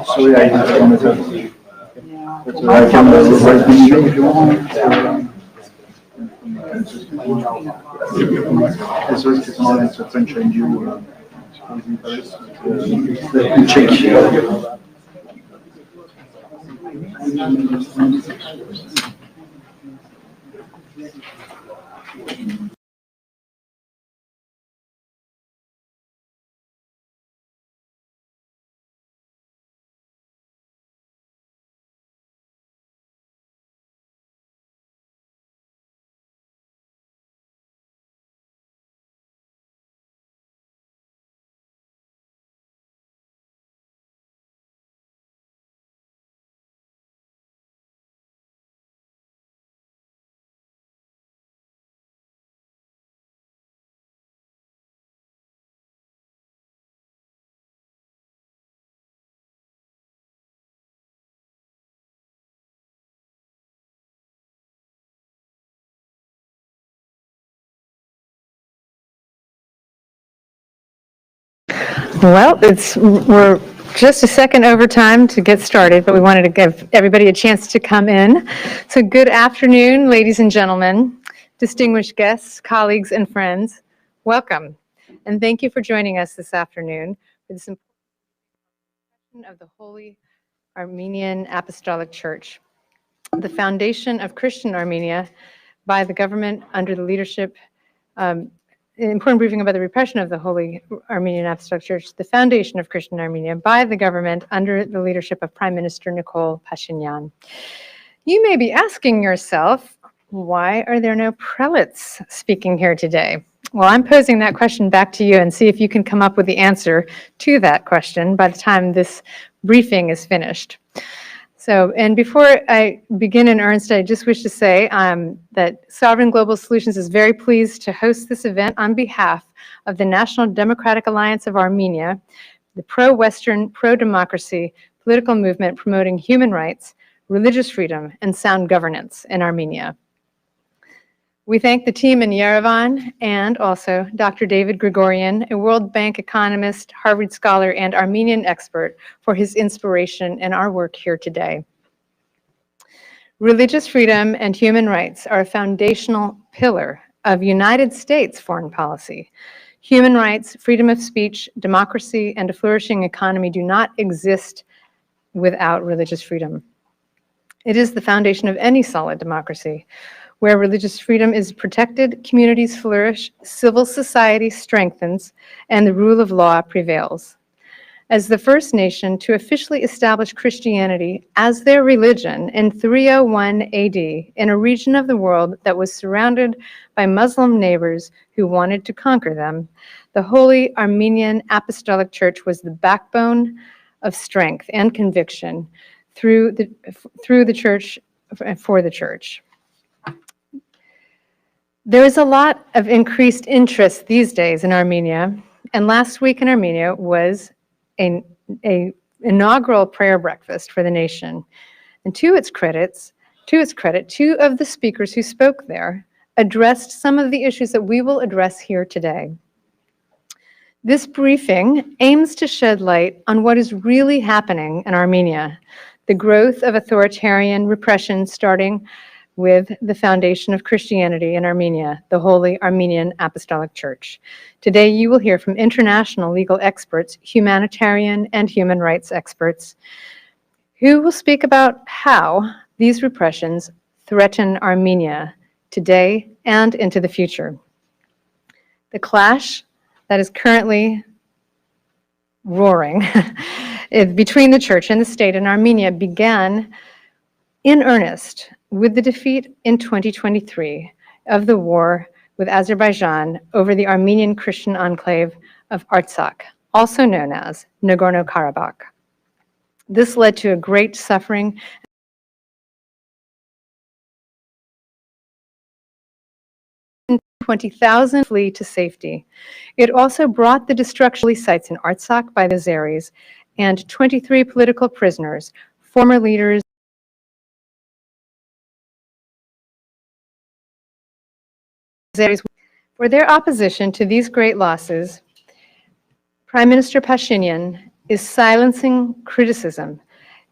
Sorry, I didn't I can write if you want. C'est en train de you. Check. Well, we're just a second over time to get started, but we wanted to give everybody a chance to come in. So good afternoon, ladies and gentlemen, distinguished guests, colleagues, and friends. Welcome, and thank you for joining us this afternoon for this important of the Holy Armenian Apostolic Church, the foundation of Christian Armenia by the government under the leadership important briefing about the repression of the Holy Armenian Apostolic Church, the foundation of Christian Armenia by the government under the leadership of Prime Minister Nikol Pashinyan. You may be asking yourself, why are there no prelates speaking here today? Well, I'm posing that question back to you and see if you can come up with the answer to that question by the time this briefing is finished. So, and before I begin in earnest, I just wish to say that Sovereign Global Solutions is very pleased to host this event on behalf of the National Democratic Alliance of Armenia, the pro-Western, pro-democracy political movement promoting human rights, religious freedom, and sound governance in Armenia. We thank the team in Yerevan and also Dr. David Grigorian, a World Bank economist, Harvard scholar, and Armenian expert, for his inspiration in our work here today. Religious freedom and human rights are a foundational pillar of United States foreign policy. Human rights, freedom of speech, democracy, and a flourishing economy do not exist without religious freedom. It is the foundation of any solid democracy. Where religious freedom is protected, communities flourish, civil society strengthens, and the rule of law prevails. As the first nation to officially establish Christianity as their religion in 301 AD in a region of the world that was surrounded by Muslim neighbors who wanted to conquer them, the Holy Armenian Apostolic Church was the backbone of strength and conviction through the church, for the church. There is a lot of increased interest these days in Armenia, and last week in Armenia was an inaugural prayer breakfast for the nation. And to its credit, two of the speakers who spoke there addressed some of the issues that we will address here today. This briefing aims to shed light on what is really happening in Armenia, the growth of authoritarian repression starting with the foundation of Christianity in Armenia, the Holy Armenian Apostolic Church. Today, you will hear from international legal experts, humanitarian and human rights experts, who will speak about how these repressions threaten Armenia today and into the future. The clash that is currently roaring between the church and the state in Armenia began in earnest with the defeat in 2023 of the war with Azerbaijan over the Armenian Christian enclave of Artsakh, also known as Nagorno-Karabakh. This led to a great suffering 20,000 flee to safety. It also brought the destruction of sites in Artsakh by the Azeris and 23 political prisoners, former leaders for their opposition to these great losses. Prime Minister Pashinyan is silencing criticism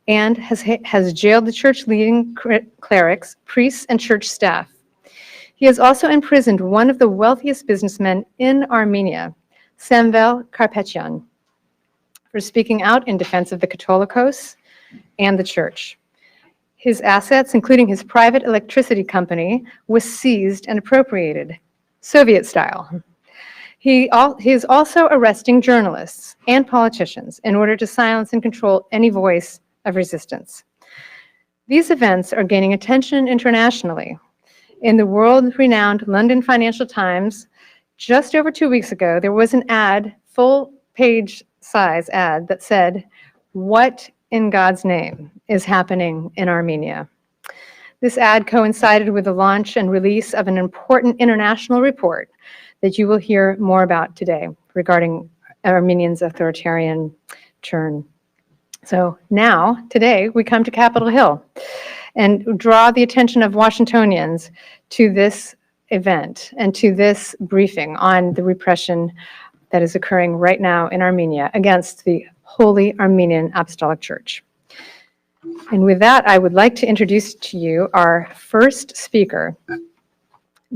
and has jailed the church leading clerics, priests, and church staff. He has also imprisoned one of the wealthiest businessmen in Armenia, Samvel Karapetyan, for speaking out in defense of the Catholicos and the church. His assets, including his private electricity company, was seized and appropriated, Soviet style. He is also arresting journalists and politicians in order to silence and control any voice of resistance. These events are gaining attention internationally. In the world-renowned London Financial Times, just over 2 weeks ago, there was an ad, full-page size ad, that said, "What in God's name is happening in Armenia?" This ad coincided with the launch and release of an important international report that you will hear more about today regarding Armenians' authoritarian turn. So now, today, we come to Capitol Hill and draw the attention of Washingtonians to this event and to this briefing on the repression that is occurring right now in Armenia against the Holy Armenian Apostolic Church. And with that, I would like to introduce to you our first speaker.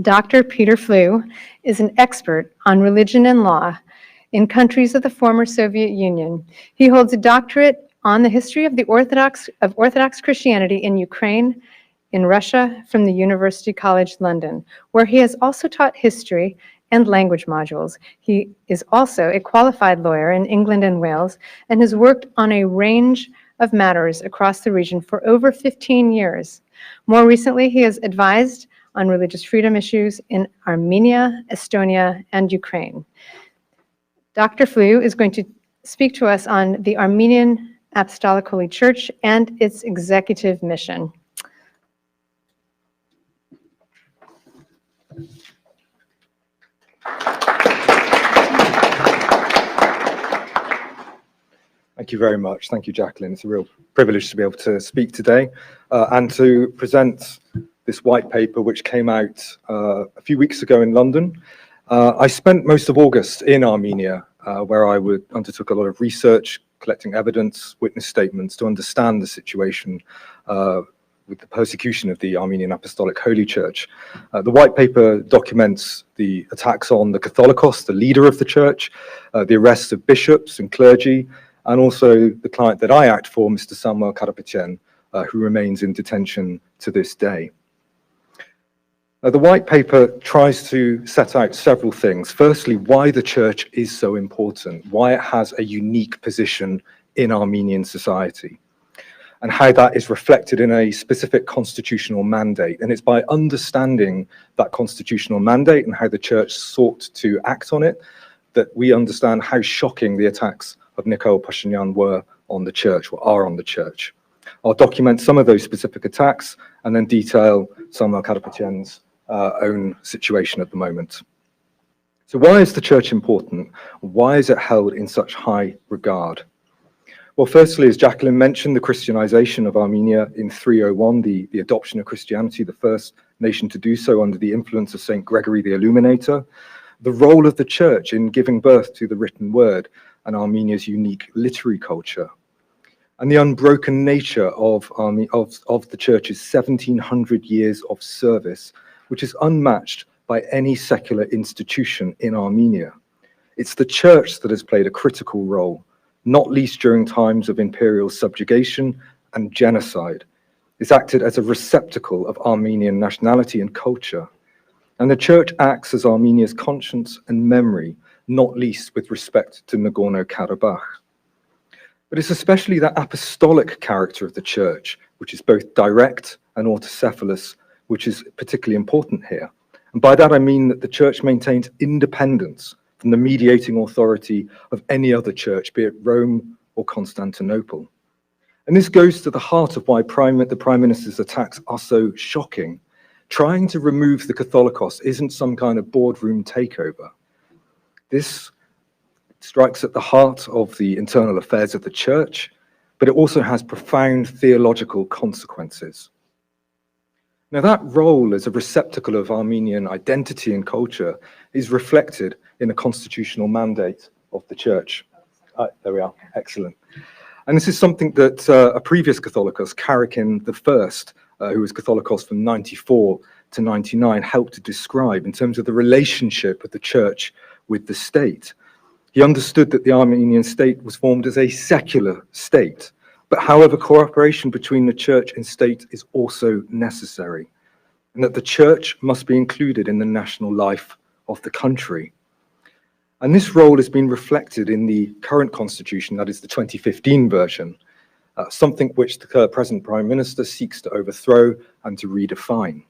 Dr. Peter Flew is an expert on religion and law in countries of the former Soviet Union. He holds a doctorate on the history of Orthodox Christianity in Ukraine, in Russia, from the University College London, where he has also taught history and language modules. He is also a qualified lawyer in England and Wales and has worked on a range of matters across the region for over 15 years. More recently, he has advised on religious freedom issues in Armenia, Estonia, and Ukraine. Dr. Flew is going to speak to us on the Armenian Apostolic Holy Church and its executive mission. Thank you very much. Thank you, Jacqueline. It's a real privilege to be able to speak today and to present this white paper which came out a few weeks ago in London. I spent most of August in Armenia, where I undertook a lot of research, collecting evidence, witness statements to understand the situation with the persecution of the Armenian Apostolic Holy Church. The white paper documents the attacks on the Catholicos, the leader of the church, the arrests of bishops and clergy, and also the client that I act for, Mr. Samvel Karapetyan, who remains in detention to this day. The white paper tries to set out several things. Firstly, why the church is so important, why it has a unique position in Armenian society, and how that is reflected in a specific constitutional mandate. And it's by understanding that constitutional mandate and how the church sought to act on it that we understand how shocking the attacks of Nikol Pashinyan were on the church, or are on the church. I'll document some of those specific attacks and then detail Samvel Karapetyan's own situation at the moment. So why is the church important? Why is it held in such high regard? Well, firstly, as Jacqueline mentioned, the Christianization of Armenia in 301, the adoption of Christianity, the first nation to do so under the influence of St. Gregory the Illuminator, the role of the church in giving birth to the written word and Armenia's unique literary culture. and the unbroken nature of the church's 1700 years of service, which is unmatched by any secular institution in Armenia. It's the church that has played a critical role, not least during times of imperial subjugation and genocide. It's acted as a receptacle of Armenian nationality and culture. And the church acts as Armenia's conscience and memory, not least with respect to Nagorno-Karabakh. But it's especially that apostolic character of the church, which is both direct and autocephalous, which is particularly important here. And by that I mean that the church maintains independence from the mediating authority of any other church, be it Rome or Constantinople. And this goes to the heart of why the Prime Minister's attacks are so shocking. Trying to remove the Catholicos isn't some kind of boardroom takeover. This strikes at the heart of the internal affairs of the church, but it also has profound theological consequences. Now, that role as a receptacle of Armenian identity and culture is reflected in a constitutional mandate of the church. There we are, excellent. And this is something that a previous Catholicos, Karakin I, who was Catholicos from 94 to 99, helped to describe in terms of the relationship of the church with the state. He understood that the Armenian state was formed as a secular state, but however, cooperation between the church and state is also necessary, and that the church must be included in the national life of the country. And this role has been reflected in the current constitution, that is the 2015 version, something which the present Prime Minister seeks to overthrow and to redefine.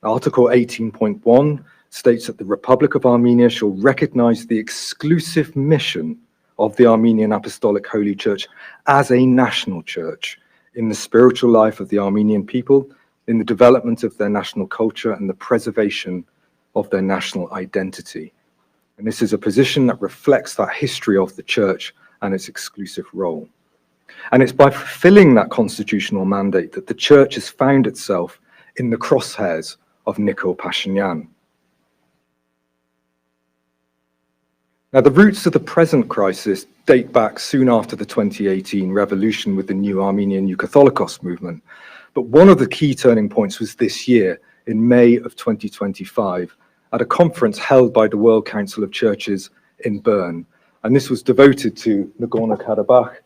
Article 18.1 states that the Republic of Armenia shall recognize the exclusive mission of the Armenian Apostolic Holy Church as a national church in the spiritual life of the Armenian people, in the development of their national culture and the preservation of their national identity. And this is a position that reflects that history of the church and its exclusive role. And it's by fulfilling that constitutional mandate that the church has found itself in the crosshairs of Nikol Pashinyan. Now, the roots of the present crisis date back soon after the 2018 revolution with the new Armenian New Catholicos movement. But one of the key turning points was this year, in May of 2025, at a conference held by the World Council of Churches in Bern. And this was devoted to Nagorno-Karabakh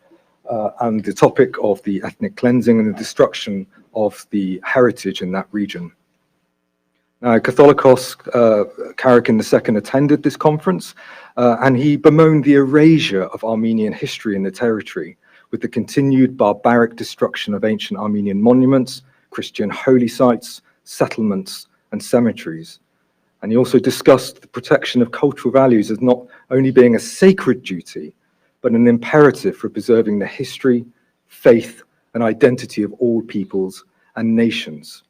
and the topic of the ethnic cleansing and the destruction of the heritage in that region. Now, Catholicos Karakin II attended this conference, and he bemoaned the erasure of Armenian history in the territory, with the continued barbaric destruction of ancient Armenian monuments, Christian holy sites, settlements, and cemeteries. And he also discussed the protection of cultural values as not only being a sacred duty, but an imperative for preserving the history, faith, and identity of all peoples and nations.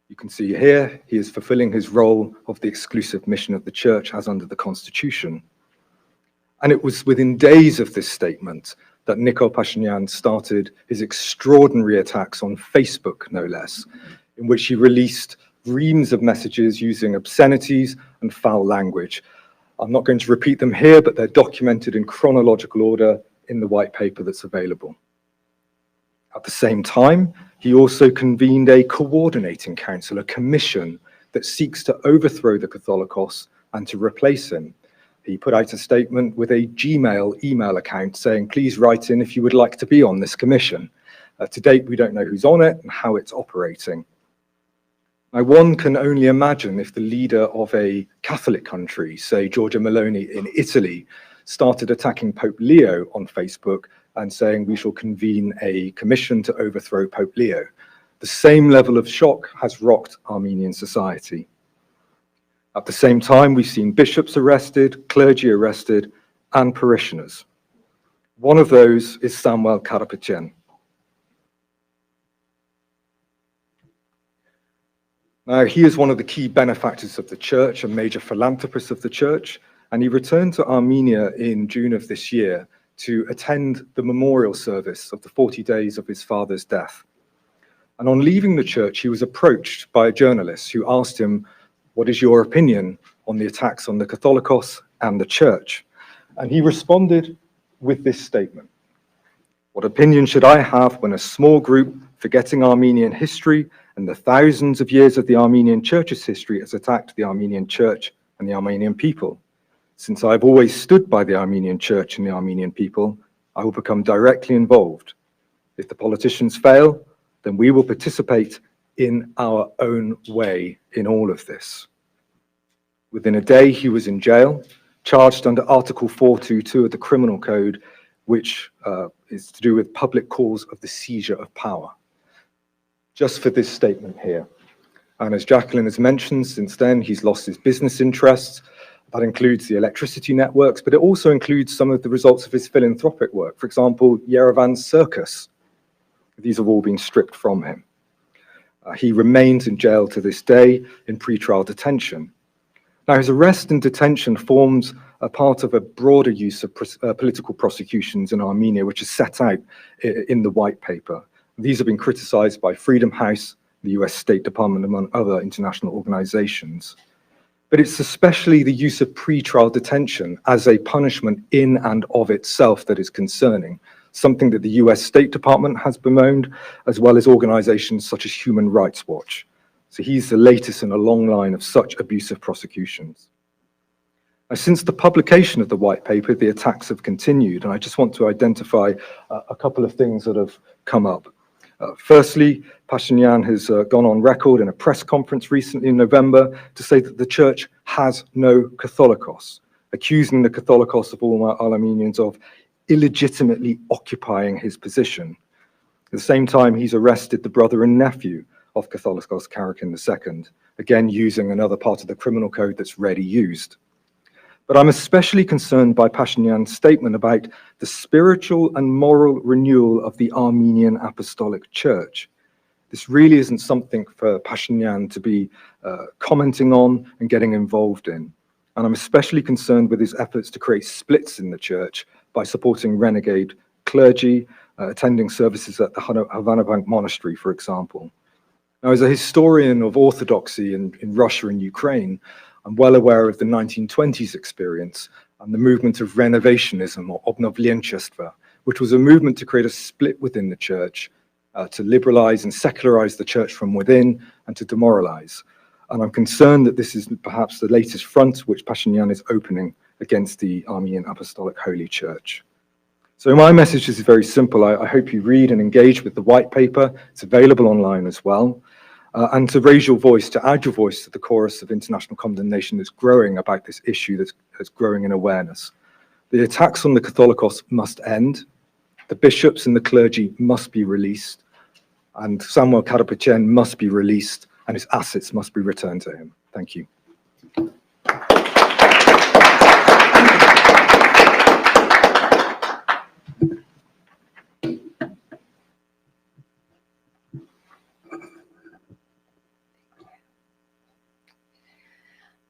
You can see here, he is fulfilling his role of the exclusive mission of the church as under the Constitution. And it was within days of this statement that Nikol Pashinyan started his extraordinary attacks on Facebook, no less, in which he released reams of messages using obscenities and foul language. I'm not going to repeat them here, but they're documented in chronological order in the white paper that's available. At the same time, he also convened a coordinating council, a commission that seeks to overthrow the Catholicos and to replace him. He put out a statement with a Gmail email account saying, please write in if you would like to be on this commission. To date, we don't know who's on it and how it's operating. Now, one can only imagine if the leader of a Catholic country, say Giorgia Meloni in Italy, started attacking Pope Leo on Facebook and saying we shall convene a commission to overthrow Pope Leo. The same level of shock has rocked Armenian society. At the same time, we've seen bishops arrested, clergy arrested, and parishioners. One of those is Samuel Karapetyan. Now, he is one of the key benefactors of the church, a major philanthropist of the church, and he returned to Armenia in June of this year to attend the memorial service of the 40 days of his father's death. And on leaving the church, he was approached by a journalist who asked him, what is your opinion on the attacks on the Catholicos and the church? And he responded with this statement. What opinion should I have when a small group, forgetting Armenian history and the thousands of years of the Armenian Church's history, has attacked the Armenian Church and the Armenian people? Since I've always stood by the Armenian Church and the Armenian people, I will become directly involved. If the politicians fail, then we will participate in our own way in all of this. Within a day, he was in jail, charged under Article 422 of the Criminal Code, which is to do with public cause of the seizure of power. Just for this statement here. And as Jacqueline has mentioned, since then, he's lost his business interests. That includes the electricity networks, but it also includes some of the results of his philanthropic work. For example, Yerevan's circus. These have all been stripped from him. He remains in jail to this day in pre-trial detention. Now, his arrest and detention forms a part of a broader use of political prosecutions in Armenia, which is set out in the white paper. These have been criticized by Freedom House, the US State Department, among other international organizations. But it's especially the use of pre-trial detention as a punishment in and of itself that is concerning, something that the US State Department has bemoaned, as well as organizations such as Human Rights Watch. So he's the latest in a long line of such abusive prosecutions. Now, since the publication of the white paper, the attacks have continued, and I just want to identify a couple of things that have come up. Firstly, Pashinyan has gone on record in a press conference recently in November to say that the church has no Catholicos, accusing the Catholicos of all Armenians of illegitimately occupying his position. At the same time, he's arrested the brother and nephew of Catholicos Karakin II, again using another part of the criminal code that's rarely used. But I'm especially concerned by Pashinyan's statement about the spiritual and moral renewal of the Armenian Apostolic Church. This really isn't something for Pashinyan to be commenting on and getting involved in. And I'm especially concerned with his efforts to create splits in the church by supporting renegade clergy, attending services at the Havana Bank Monastery, for example. Now, as a historian of Orthodoxy in Russia and Ukraine, I'm well aware of the 1920s experience and the movement of renovationism, or obnovlenchestvo, which was a movement to create a split within the church, to liberalize and secularize the church from within and to demoralize. And I'm concerned that this is perhaps the latest front which Pashinyan is opening against the Armenian Apostolic Holy Church. So my message is very simple. I hope you read and engage with the white paper. It's available online as well. And to raise your voice, to add your voice to the chorus of international condemnation that's growing about this issue, that's growing in awareness. The attacks on the Catholicos must end. The bishops and the clergy must be released. And Samuel Karapetyan must be released, and his assets must be returned to him. Thank you.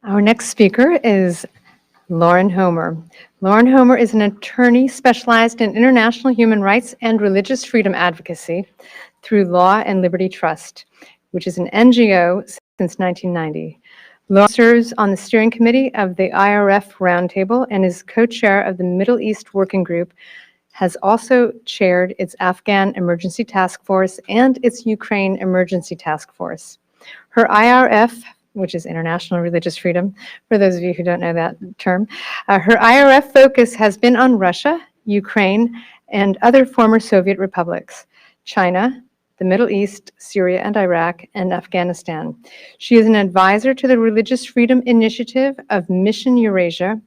Our next speaker is Lauren Homer. Lauren Homer is an attorney specialized in international human rights and religious freedom advocacy through Law and Liberty Trust, which is an NGO since 1990. Lauren serves on the steering committee of the IRF Roundtable and is co-chair of the Middle East Working Group, has also chaired its Afghan Emergency Task Force and its Ukraine Emergency Task Force. Her IRF, which is International Religious Freedom, for those of you who don't know that term. Her IRF focus has been on Russia, Ukraine, and other former Soviet republics, China, the Middle East, Syria and Iraq, and Afghanistan. She is an advisor to the Religious Freedom Initiative of Mission Eurasia,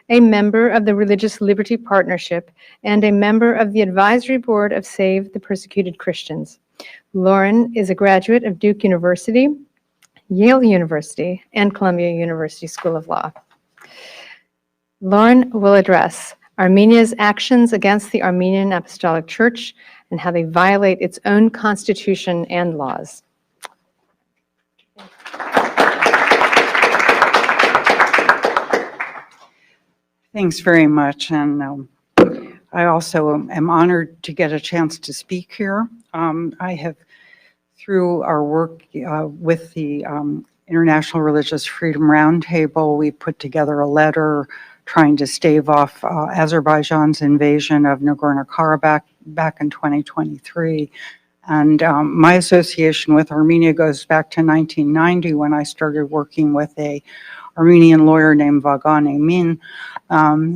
a member of the Religious Liberty Partnership, and a member of the advisory board of Save the Persecuted Christians. Lauren is a graduate of Duke University, Yale University, and Columbia University School of Law. Lauren will address Armenia's actions against the Armenian Apostolic Church and how they violate its own constitution and laws. Thanks very much, and I also am honored to get a chance to speak here. I have, through our work with the International Religious Freedom Roundtable, we put together a letter trying to stave off Azerbaijan's invasion of Nagorno-Karabakh back in 2023. And my association with Armenia goes back to 1990 when I started working with a Armenian lawyer named Vagan Emin,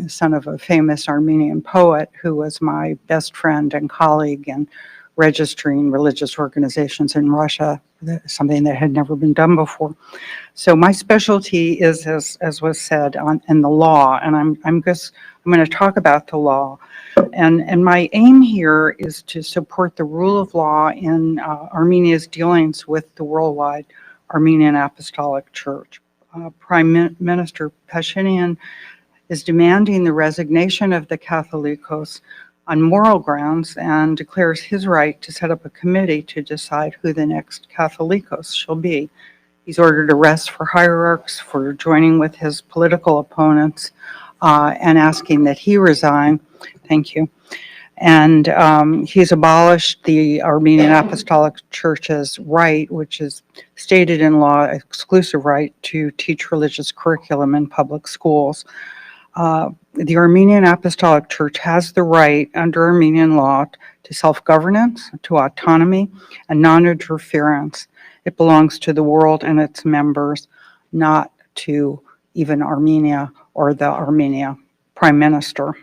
son of a famous Armenian poet who was my best friend and colleague in registering religious organizations in Russia, something that had never been done before. So my specialty is, as was said, in the law, and I'm going to talk about the law. And my aim here is to support the rule of law in Armenia's dealings with the worldwide Armenian Apostolic Church. Prime Minister Pashinyan is demanding the resignation of the Catholicos on moral grounds and declares his right to set up a committee to decide who the next Catholicos shall be. He's ordered arrests for hierarchs for joining with his political opponents and asking that he resign. Thank you. And he's abolished the Armenian Apostolic Church's right, which is stated in law, exclusive right to teach religious curriculum in public schools. The Armenian Apostolic Church has the right under Armenian law to self-governance, to autonomy, and non-interference. It belongs to the world and its members, not to even Armenia or the Armenia Prime Minister.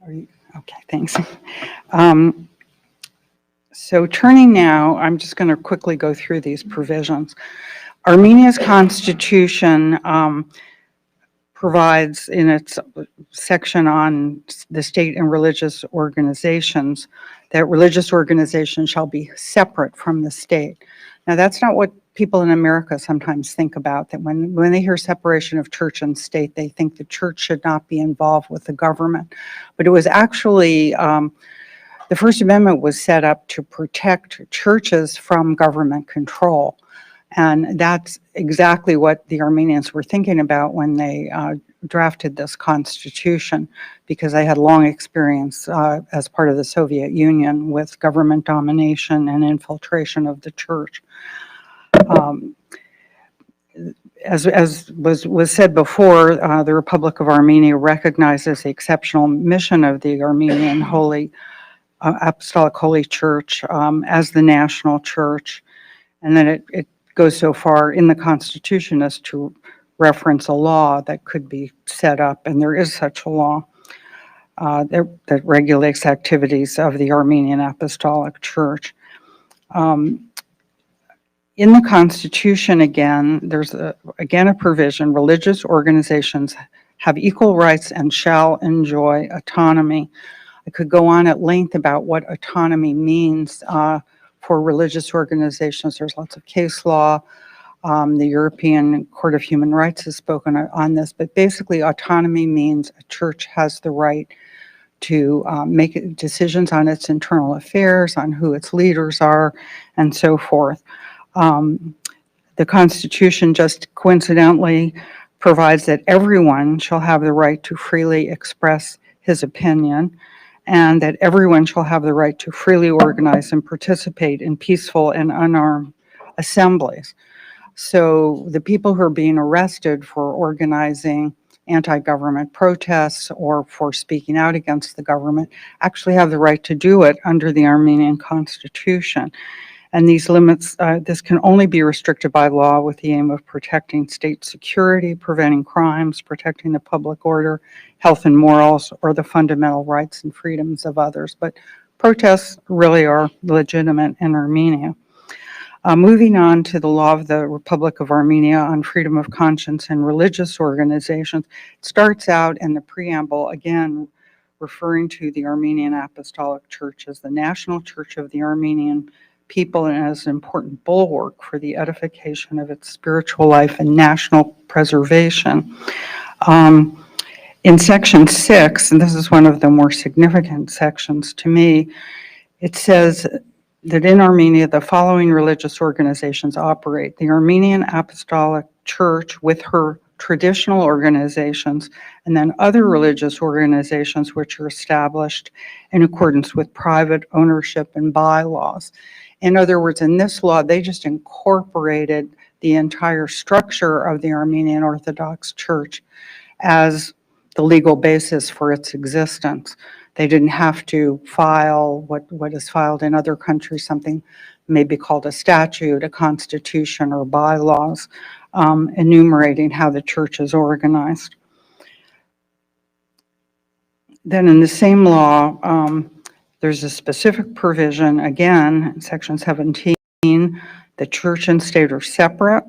Okay, thanks. So turning now, I'm just going to quickly go through these provisions. Armenia's constitution provides in its section on the state and religious organizations that religious organizations shall be separate from the state. Now, that's not what people in America sometimes think about, that when they hear separation of church and state, they think the church should not be involved with the government. But it was actually, the First Amendment was set up to protect churches from government control. And that's exactly what the Armenians were thinking about when they drafted this constitution, because they had long experience as part of the Soviet Union with government domination and infiltration of the church. As was said before, the Republic of Armenia recognizes the exceptional mission of the Armenian Apostolic Holy Church as the national church, and then it goes so far in the Constitution as to reference a law that could be set up, and there is such a law that regulates activities of the Armenian Apostolic Church. In the Constitution, again, there's a provision: religious organizations have equal rights and shall enjoy autonomy. I could go on at length about what autonomy means for religious organizations. There's lots of case law. The European Court of Human Rights has spoken on this, but basically autonomy means a church has the right to make decisions on its internal affairs, on who its leaders are, and so forth. The Constitution just coincidentally provides that everyone shall have the right to freely express his opinion, and that everyone shall have the right to freely organize and participate in peaceful and unarmed assemblies. So the people who are being arrested for organizing anti-government protests or for speaking out against the government actually have the right to do it under the Armenian Constitution. And these limits, this can only be restricted by law with the aim of protecting state security, preventing crimes, protecting the public order, health and morals, or the fundamental rights and freedoms of others. But protests really are legitimate in Armenia. Moving on to the law of the Republic of Armenia on freedom of conscience and religious organizations, it starts out in the preamble, again, referring to the Armenian Apostolic Church as the national church of the Armenian people and as an important bulwark for the edification of its spiritual life and national preservation. In section 6, and this is one of the more significant sections to me, it says that in Armenia, the following religious organizations operate: the Armenian Apostolic Church with her traditional organizations, and then other religious organizations which are established in accordance with private ownership and bylaws. In other words, in this law, they just incorporated the entire structure of the Armenian Orthodox Church as the legal basis for its existence. They didn't have to file what is filed in other countries, something maybe called a statute, a constitution, or bylaws, enumerating how the church is organized. Then in the same law, there's a specific provision, again, in Section 17, the church and state are separate,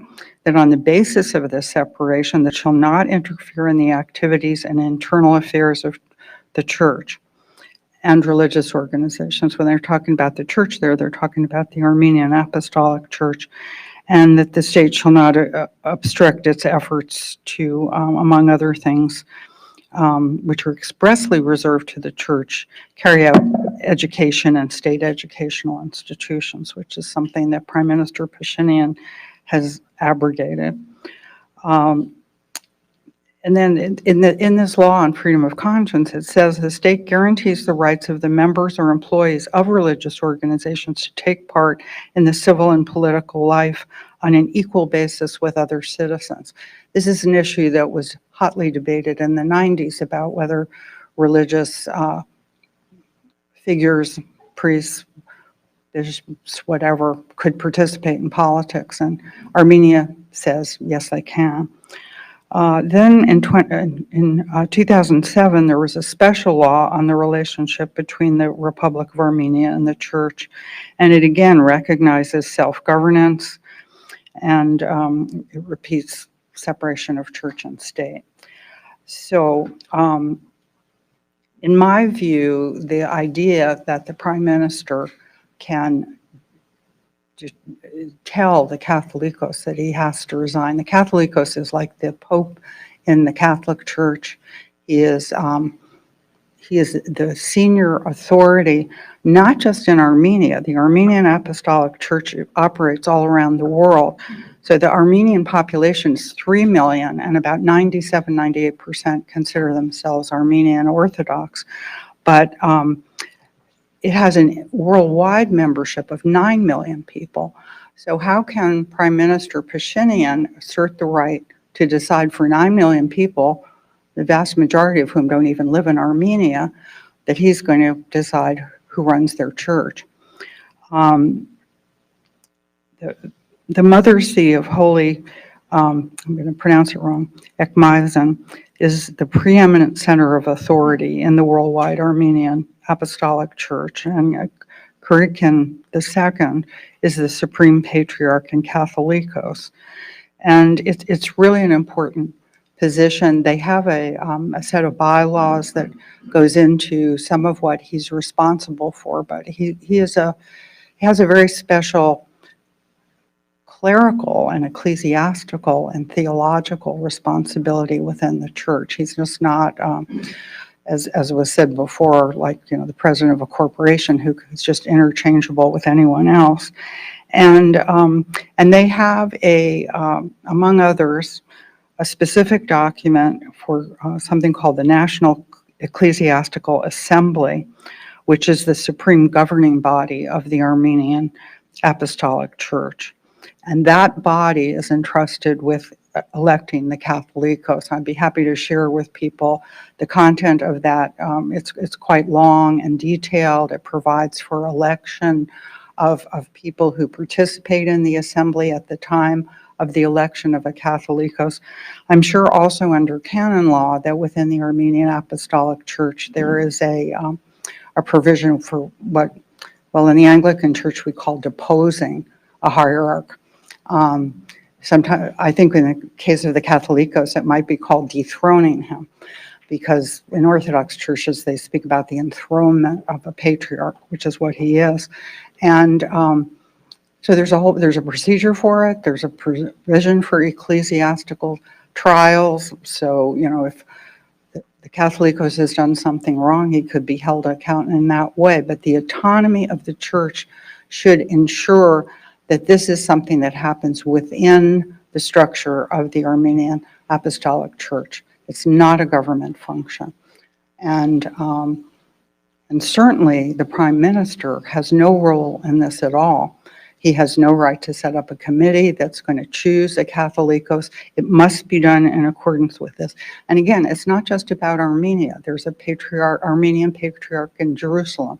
that on the basis of this separation, that shall not interfere in the activities and internal affairs of the church and religious organizations. When they're talking about the church there, they're talking about the Armenian Apostolic Church, and that the state shall not obstruct its efforts to, among other things, which are expressly reserved to the church, carry out education and state educational institutions, which is something that Prime Minister Pashinyan has abrogated. And then in this law on freedom of conscience, it says the state guarantees the rights of the members or employees of religious organizations to take part in the civil and political life on an equal basis with other citizens. This is an issue that was hotly debated in the 90s about whether religious figures, priests, bishops, whatever, could participate in politics. And Armenia says, yes, they can. Then in 2007, there was a special law on the relationship between the Republic of Armenia and the church. And it again recognizes self-governance, and it repeats separation of church and state. So in my view, the idea that the Prime Minister can tell the Catholicos that he has to resign. The Catholicos is like the Pope in the Catholic Church. He is the senior authority, not just in Armenia. The Armenian Apostolic Church operates all around the world. So the Armenian population is 3 million, and about 97–98% consider themselves Armenian Orthodox. But it has a worldwide membership of 9 million people. So how can Prime Minister Pashinyan assert the right to decide for 9 million people, the vast majority of whom don't even live in Armenia, that he's going to decide who runs their church? The Mother See of Holy, I'm going to pronounce it wrong, Ekmaizen, is the preeminent center of authority in the worldwide Armenian Apostolic Church, and Kurikin II is the Supreme Patriarch in Catholicos. And it's really an important position. They have a set of bylaws that goes into some of what he's responsible for, but he has a very special clerical and ecclesiastical and theological responsibility within the church. He's just not, as was said before, like, you know, the president of a corporation who is just interchangeable with anyone else. And they have among others, a specific document for something called the National Ecclesiastical Assembly, which is the supreme governing body of the Armenian Apostolic Church. And that body is entrusted with electing the Catholicos. I'd be happy to share with people the content of that. It's quite long and detailed. It provides for election of people who participate in the assembly at the time of the election of a Catholicos. I'm sure also under canon law that within the Armenian Apostolic Church there is a provision for what, well, in the Anglican Church we call deposing a hierarch. Sometimes, I think in the case of the Catholicos, it might be called dethroning him, because in Orthodox churches, they speak about the enthronement of a patriarch, which is what he is. And so there's a procedure for it. There's a provision for ecclesiastical trials. So, you know, if the Catholicos has done something wrong, he could be held accountable in that way. But the autonomy of the church should ensure that this is something that happens within the structure of the Armenian Apostolic Church. It's not a government function. And certainly the Prime Minister has no role in this at all. He has no right to set up a committee that's going to choose a Catholicos. It must be done in accordance with this. And again, it's not just about Armenia. There's a Armenian patriarch in Jerusalem.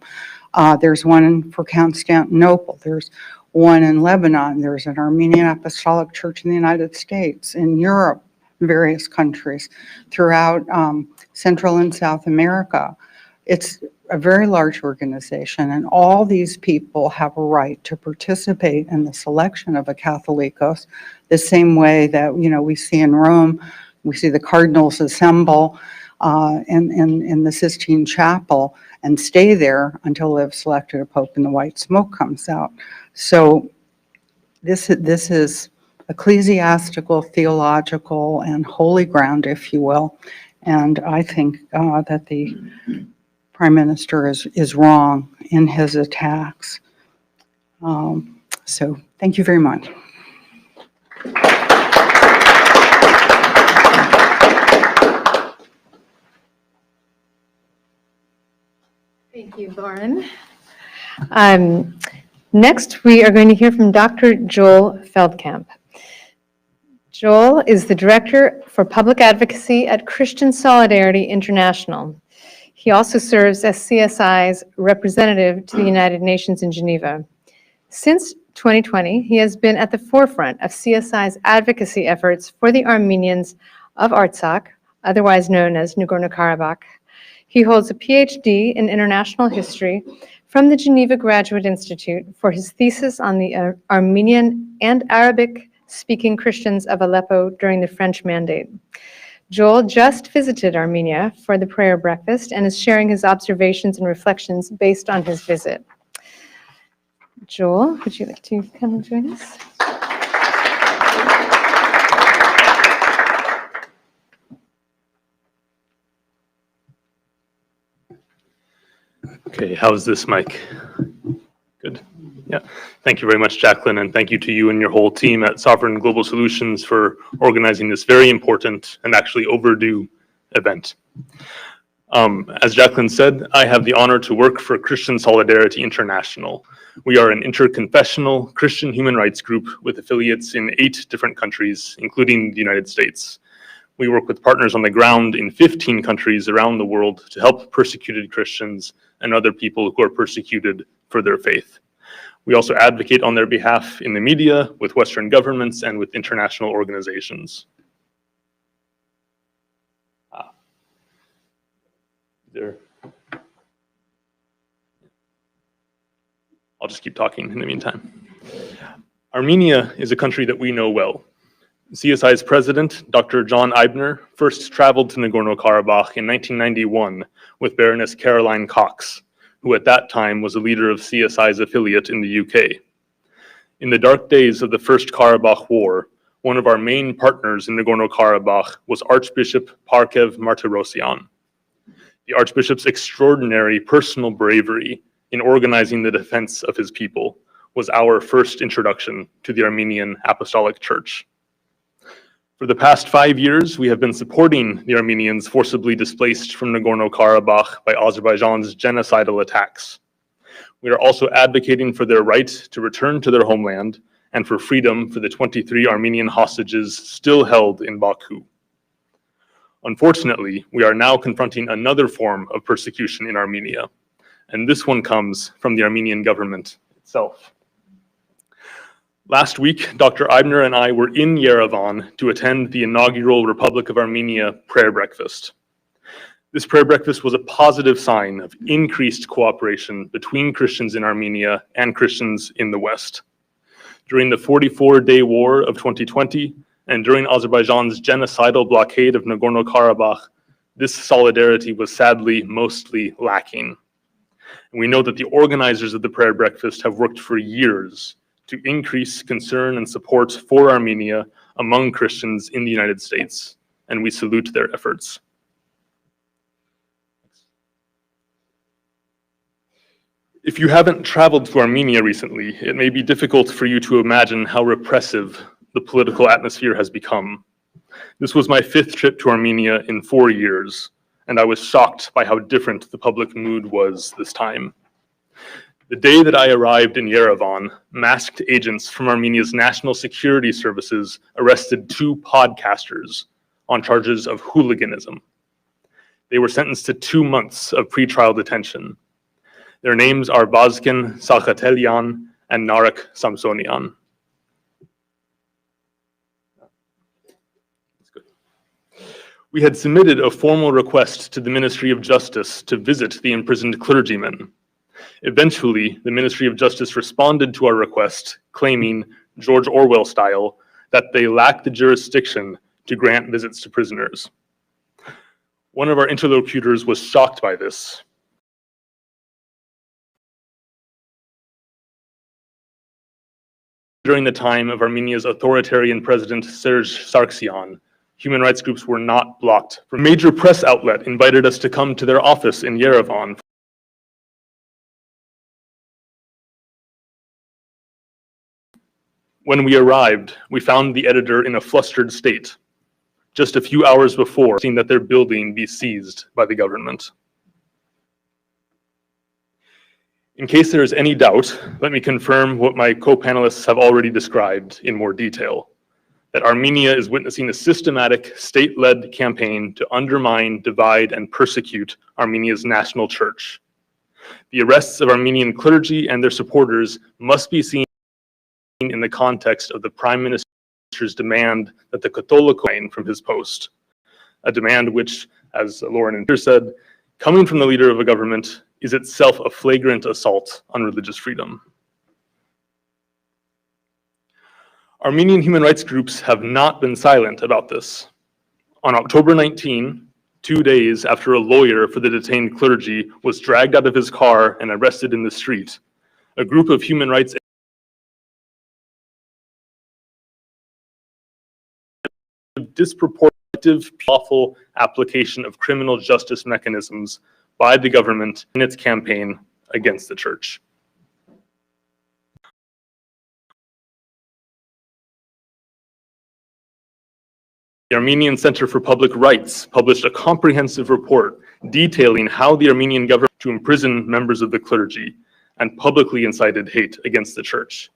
There's one for Constantinople. There's one in Lebanon. There's an Armenian Apostolic Church in the United States, in Europe, various countries, throughout Central and South America. It's a very large organization, and all these people have a right to participate in the selection of a Catholicos, the same way that, you know, we see in Rome, we see the cardinals assemble in the Sistine Chapel and stay there until they've selected a pope and the white smoke comes out. So this is ecclesiastical, theological, and holy ground, if you will. And I think that the Prime Minister is wrong in his attacks. So thank you very much. Thank you, Lauren. Next, we are going to hear from Dr. Joel Feldkamp. Joel is the Director for Public Advocacy at Christian Solidarity International. He also serves as CSI's representative to the United Nations in Geneva. Since 2020, he has been at the forefront of CSI's advocacy efforts for the Armenians of Artsakh, otherwise known as Nagorno-Karabakh. He holds a PhD in international history from the Geneva Graduate Institute for his thesis on the Armenian and Arabic-speaking Christians of Aleppo during the French Mandate. Joel just visited Armenia for the prayer breakfast and is sharing his observations and reflections based on his visit. Joel, would you like to come and join us? Okay, how's this mic? Good. Yeah. Thank you very much, Jacqueline, and thank you to you and your whole team at Sovereign Global Solutions for organizing this very important and actually overdue event. As Jacqueline said, I have the honor to work for Christian Solidarity International. We are an interconfessional Christian human rights group with affiliates in 8 different countries, including the United States. We work with partners on the ground in 15 countries around the world to help persecuted Christians and other people who are persecuted for their faith. We also advocate on their behalf in the media, with Western governments, and with international organizations. I'll just keep talking in the meantime. Armenia is a country that we know well. CSI's president, Dr. John Eibner, first traveled to Nagorno-Karabakh in 1991 with Baroness Caroline Cox, who at that time was a leader of CSI's affiliate in the UK. In the dark days of the First Karabakh War, one of our main partners in Nagorno-Karabakh was Archbishop Parkev Martirosyan. The Archbishop's extraordinary personal bravery in organizing the defense of his people was our first introduction to the Armenian Apostolic Church. For the past 5 years, we have been supporting the Armenians forcibly displaced from Nagorno-Karabakh by Azerbaijan's genocidal attacks. We are also advocating for their right to return to their homeland and for freedom for the 23 Armenian hostages still held in Baku. Unfortunately, we are now confronting another form of persecution in Armenia, and this one comes from the Armenian government itself. Last week, Dr. Eibner and I were in Yerevan to attend the inaugural Republic of Armenia prayer breakfast. This prayer breakfast was a positive sign of increased cooperation between Christians in Armenia and Christians in the West. During the 44-day war of 2020 and during Azerbaijan's genocidal blockade of Nagorno-Karabakh, this solidarity was sadly mostly lacking. And we know that the organizers of the prayer breakfast have worked for years to increase concern and support for Armenia among Christians in the United States, and we salute their efforts. If you haven't traveled to Armenia recently, it may be difficult for you to imagine how repressive the political atmosphere has become. This was my 5th trip to Armenia in 4 years, and I was shocked by how different the public mood was this time. The day that I arrived in Yerevan, masked agents from Armenia's national security services arrested 2 podcasters on charges of hooliganism. They were sentenced to 2 months of pretrial detention. Their names are Vazken Sakhatelian and Narek Samsonian. We had submitted a formal request to the Ministry of Justice to visit the imprisoned clergymen. Eventually, the Ministry of Justice responded to our request, claiming, George Orwell style, that they lack the jurisdiction to grant visits to prisoners. One of our interlocutors was shocked by this. During the time of Armenia's authoritarian president Serge Sargsyan, human rights groups were not blocked. A major press outlet invited us to come to their office in Yerevan. When we arrived, we found the editor in a flustered state, just a few hours before seeing that their building be seized by the government. In case there is any doubt, let me confirm what my co-panelists have already described in more detail, that Armenia is witnessing a systematic state-led campaign to undermine, divide, and persecute Armenia's national church. The arrests of Armenian clergy and their supporters must be seen in the context of the Prime Minister's demand that the Catholic from his post, a demand which, as Lauren said, coming from the leader of a government is itself a flagrant assault on religious freedom. Armenian human rights groups have not been silent about this. On October 19, 2 days after a lawyer for the detained clergy was dragged out of his car and arrested in the street, a group of human rights disproportionate, lawful application of criminal justice mechanisms by the government in its campaign against the church. The Armenian Center for Public Rights published a comprehensive report detailing how the Armenian government to imprison members of the clergy and publicly incited hate against the church.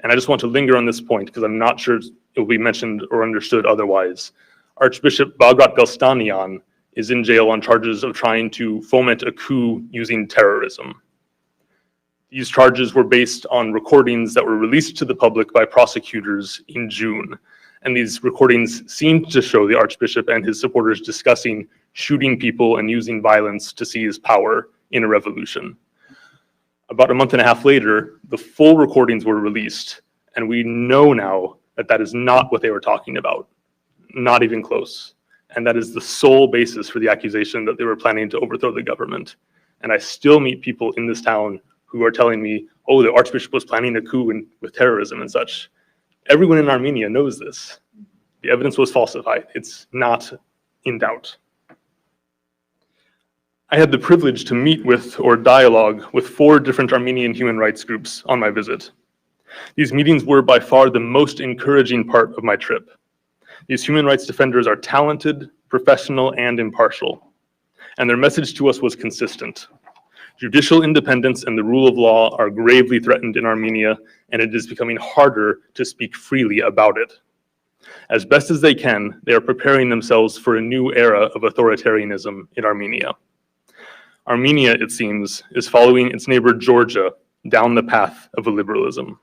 And I just want to linger on this point because I'm not sure it will be mentioned or understood otherwise. Archbishop Bagrat Galstanian is in jail on charges of trying to foment a coup using terrorism. These charges were based on recordings that were released to the public by prosecutors in June. And these recordings seemed to show the Archbishop and his supporters discussing shooting people and using violence to seize power in a revolution. About a month and a half later, the full recordings were released, and we know now that that is not what they were talking about, not even close. And that is the sole basis for the accusation that they were planning to overthrow the government. And I still meet people in this town who are telling me, oh, the Archbishop was planning a coup with terrorism and such. Everyone in Armenia knows this. The evidence was falsified. It's not in doubt. I had the privilege to meet with or dialogue with 4 different Armenian human rights groups on my visit. These meetings were by far the most encouraging part of my trip. These human rights defenders are talented, professional, and impartial. And their message to us was consistent. Judicial independence and the rule of law are gravely threatened in Armenia, and it is becoming harder to speak freely about it. As best as they can, they are preparing themselves for a new era of authoritarianism in Armenia. Armenia, it seems, is following its neighbor Georgia down the path of illiberalism.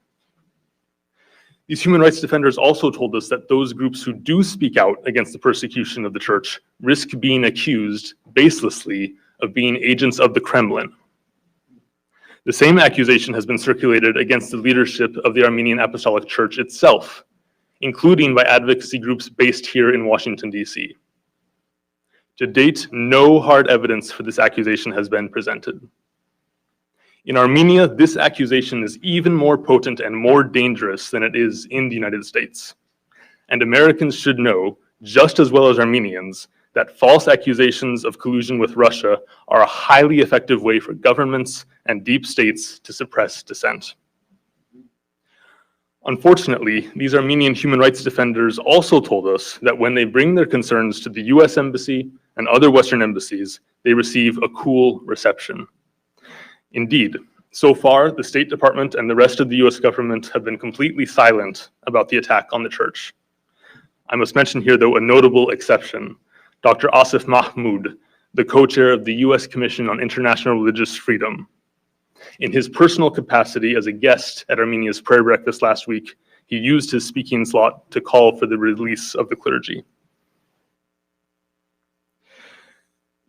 These human rights defenders also told us that those groups who do speak out against the persecution of the church risk being accused, baselessly, of being agents of the Kremlin. The same accusation has been circulated against the leadership of the Armenian Apostolic Church itself, including by advocacy groups based here in Washington, D.C. To date, no hard evidence for this accusation has been presented. In Armenia, this accusation is even more potent and more dangerous than it is in the United States. And Americans should know, just as well as Armenians, that false accusations of collusion with Russia are a highly effective way for governments and deep states to suppress dissent. Unfortunately, these Armenian human rights defenders also told us that when they bring their concerns to the US Embassy and other Western embassies, they receive a cool reception. Indeed, So far, the State Department and the rest of the US government have been completely silent about the attack on the church. I must mention here, though, a notable exception. Dr. Asif Mahmoud, the co-chair of the US Commission on International Religious Freedom. In his personal capacity as a guest at Armenia's prayer breakfast last week, he used his speaking slot to call for the release of the clergy.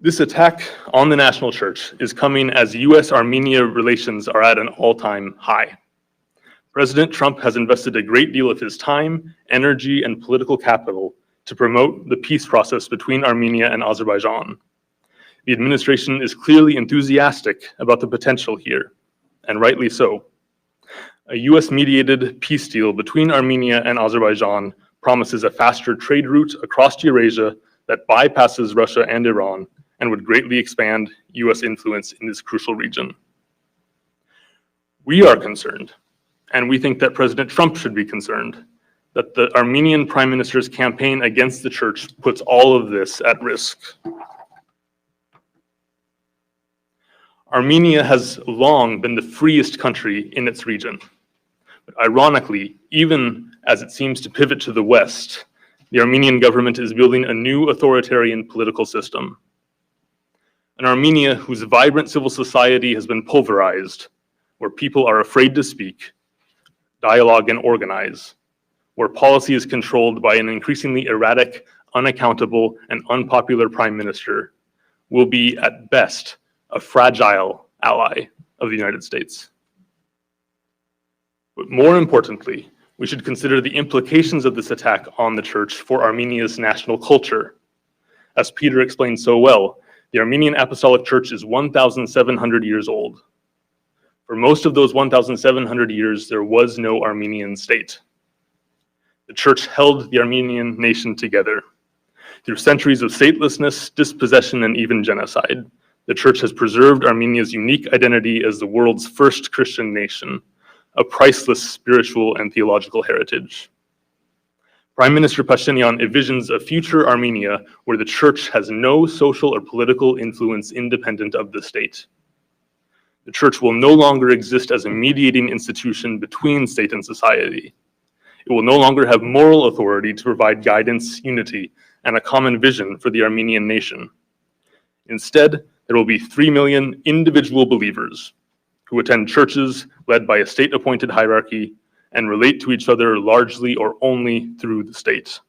This attack on the national church is coming as US-Armenia relations are at an all-time high. President Trump has invested a great deal of his time, energy, and political capital to promote the peace process between Armenia and Azerbaijan. The administration is clearly enthusiastic about the potential here, and rightly so. A US-mediated peace deal between Armenia and Azerbaijan promises a faster trade route across Eurasia that bypasses Russia and Iran and would greatly expand US influence in this crucial region. We are concerned, and we think that President Trump should be concerned, that the Armenian Prime Minister's campaign against the church puts all of this at risk. Armenia has long been the freest country in its region. But ironically, even as it seems to pivot to the West, the Armenian government is building a new authoritarian political system. An Armenia whose vibrant civil society has been pulverized, where people are afraid to speak, dialogue, and organize, where policy is controlled by an increasingly erratic, unaccountable, and unpopular prime minister, will be, at best, a fragile ally of the United States. But more importantly, we should consider the implications of this attack on the church for Armenia's national culture. As Peter explained so well, the Armenian Apostolic Church is 1,700 years old. For most of those 1,700 years, there was no Armenian state. The church held the Armenian nation together. Through centuries of statelessness, dispossession, and even genocide, the church has preserved Armenia's unique identity as the world's first Christian nation, a priceless spiritual and theological heritage. Prime Minister Pashinyan envisions a future Armenia where the church has no social or political influence independent of the state. The church will no longer exist as a mediating institution between state and society. It will no longer have moral authority to provide guidance, unity, and a common vision for the Armenian nation. Instead, there will be 3 million individual believers who attend churches led by a state-appointed hierarchy and relate to each other largely or only through the state.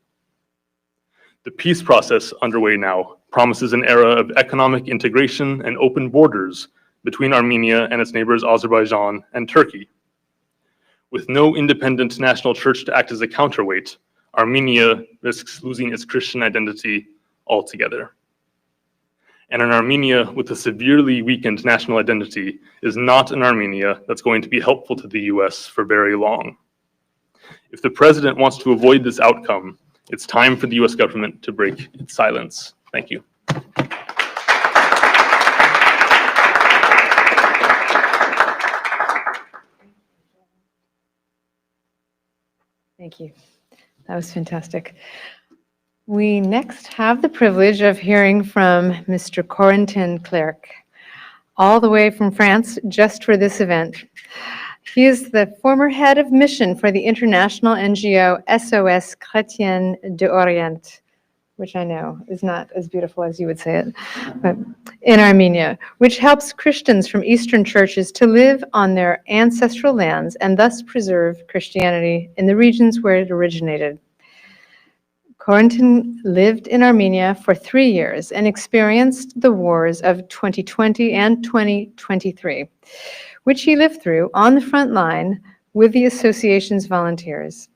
The peace process underway now promises an era of economic integration and open borders between Armenia and its neighbors Azerbaijan and Turkey. With no independent national church to act as a counterweight, Armenia risks losing its Christian identity altogether. And an Armenia with a severely weakened national identity is not an Armenia that's going to be helpful to the US for very long. If the president wants to avoid this outcome, it's time for the US government to break its silence. Thank you. Thank you. That was fantastic. We next have the privilege of hearing from Mr. Corentin Clerc, all the way from France just for this event. He is the former head of mission for the international NGO SOS Chrétien d'Orient, which I know is not as beautiful as you would say it, but in Armenia, which helps Christians from Eastern churches to live on their ancestral lands and thus preserve Christianity in the regions where it originated. Corentin lived in Armenia for 3 years and experienced the wars of 2020 and 2023, which he lived through on the front line with the association's volunteers.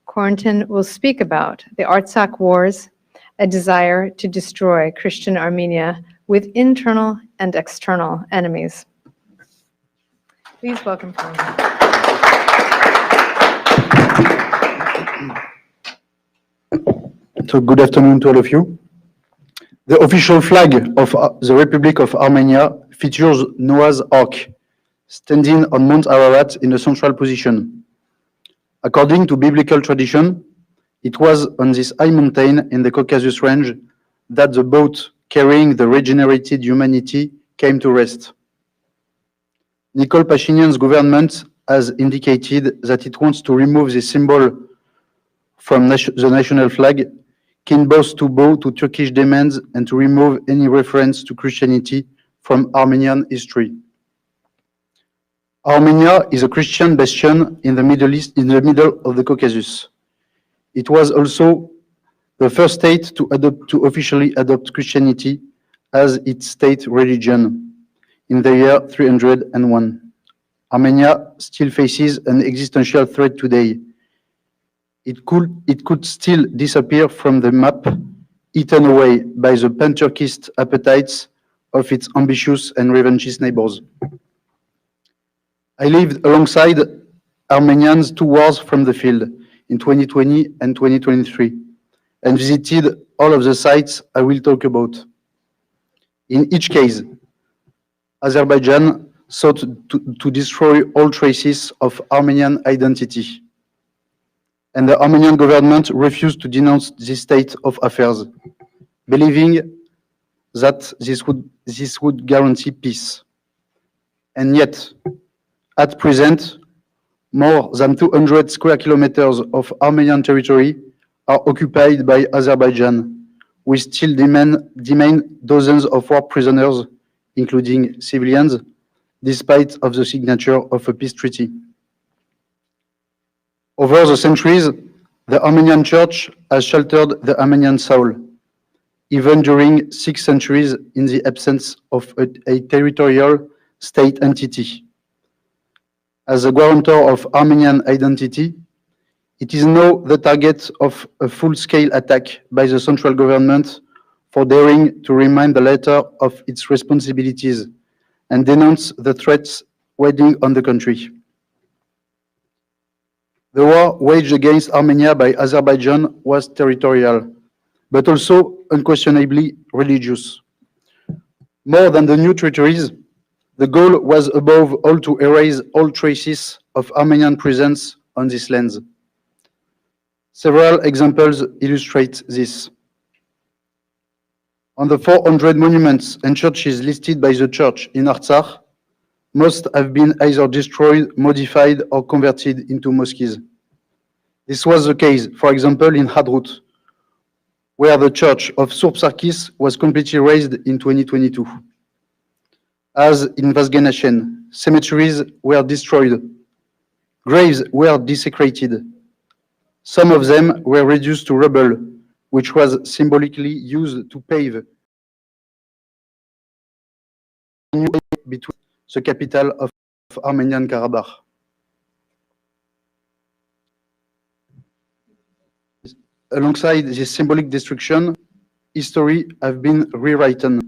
Corentin will speak about the Artsakh Wars, a desire to destroy Christian Armenia with internal and external enemies. Please welcome Corentin. So good afternoon to all of you. The official flag of the Republic of Armenia features Noah's Ark, standing on Mount Ararat in a central position. According to biblical tradition, it was on this high mountain in the Caucasus Range that the boat carrying the regenerated humanity came to rest. Nicole Pashinyan's government has indicated that it wants to remove the symbol from the national flag, kin both to bow to Turkish demands and to remove any reference to Christianity from Armenian history. Armenia is a Christian bastion in the Middle East, in the middle of the Caucasus. It was also the first state to officially adopt Christianity as its state religion in the year 301. Armenia still faces an existential threat today. It could still disappear from the map, eaten away by the pan-Turkist appetites of its ambitious and revanchist neighbors. I lived alongside Armenians 2 wars from the field in 2020 and 2023 and visited all of the sites I will talk about. In each case, Azerbaijan sought to destroy all traces of Armenian identity. And the Armenian government refused to denounce this state of affairs, believing that this would guarantee peace. And yet, at present, more than 200 square kilometers of Armenian territory are occupied by Azerbaijan, which still demand dozens of war prisoners, including civilians, despite of the signature of a peace treaty. Over the centuries, the Armenian church has sheltered the Armenian soul, even during 6 centuries in the absence of a territorial state entity. As a guarantor of Armenian identity, it is now the target of a full-scale attack by the central government for daring to remind the latter of its responsibilities and denounce the threats weighing on the country. The war waged against Armenia by Azerbaijan was territorial, but also unquestionably religious. More than the new territories, the goal was above all to erase all traces of Armenian presence on these lands. Several examples illustrate this. On the 400 monuments and churches listed by the church in Artsakh, most have been either destroyed, modified, or converted into mosques. This was the case, for example, in Hadrut, where the church of Surp Sarkis was completely razed in 2022. As in Vazgenashen, cemeteries were destroyed, graves were desecrated. Some of them were reduced to rubble, which was symbolically used to pave between the capital of Armenian Karabakh. Alongside this symbolic destruction, history has been rewritten.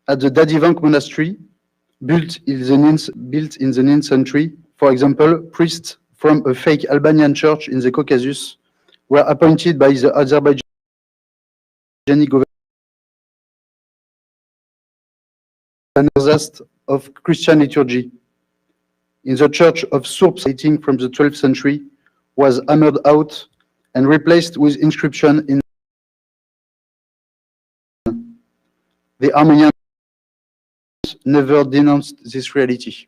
At the Dadivank monastery, built in the 9th century, for example, priests from a fake Albanian church in the Caucasus were appointed by the Azerbaijani government of Christian liturgy. In the church of Surp, dating from the 12th century, was hammered out and replaced with inscription in the Armenian never denounced this reality.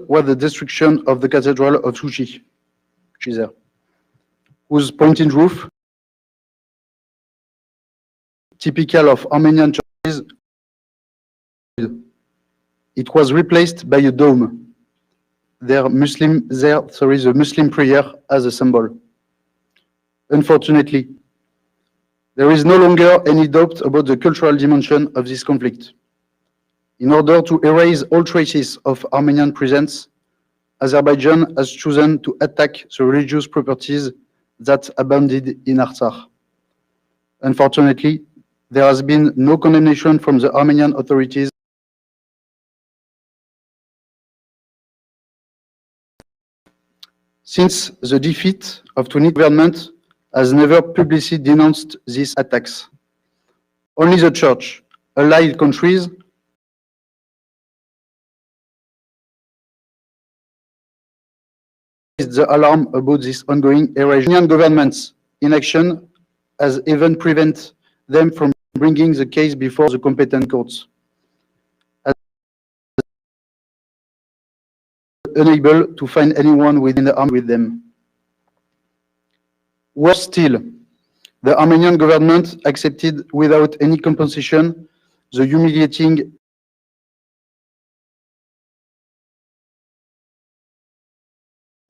Was the destruction of the Cathedral of Shushi, which is there, whose pointed roof, typical of Armenian churches, it was replaced by a dome. The Muslim prayer as a symbol. Unfortunately, there is no longer any doubt about the cultural dimension of this conflict. In order to erase all traces of Armenian presence, Azerbaijan has chosen to attack the religious properties that abounded in Artsakh. Unfortunately, there has been no condemnation from the Armenian authorities. Since the defeat of 20 government has never publicly denounced these attacks. Only the church, allied countries, raised the alarm about this ongoing erosion. Armenian government's inaction has even prevented them from bringing the case before the competent courts. unable to find anyone within the army with them. Worse still, the Armenian government accepted without any compensation the humiliating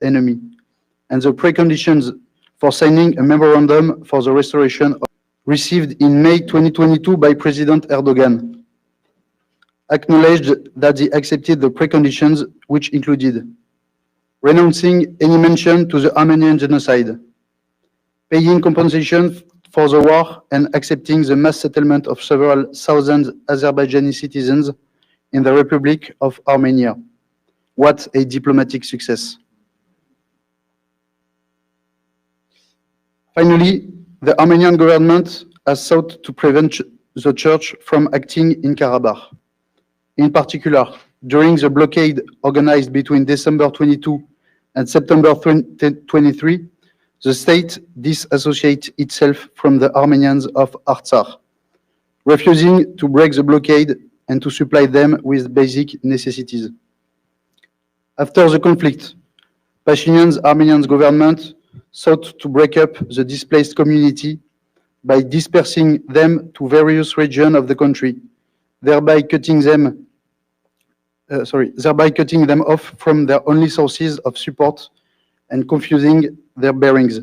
enemy and the preconditions for signing a memorandum for the restoration received in May 2022 by President Erdogan acknowledged that he accepted the preconditions, which included renouncing any mention to the Armenian genocide, paying compensation for the war, and accepting the mass settlement of several thousand Azerbaijani citizens in the Republic of Armenia. What a diplomatic success. Finally, the Armenian government has sought to prevent the church from acting in Karabakh. In particular, during the blockade organized between December 22 and September 23, the state disassociates itself from the Armenians of Artsakh, refusing to break the blockade and to supply them with basic necessities. After the conflict, Pashinyan's Armenian government sought to break up the displaced community by dispersing them to various regions of the country, thereby cutting them off from their only sources of support and confusing their bearings.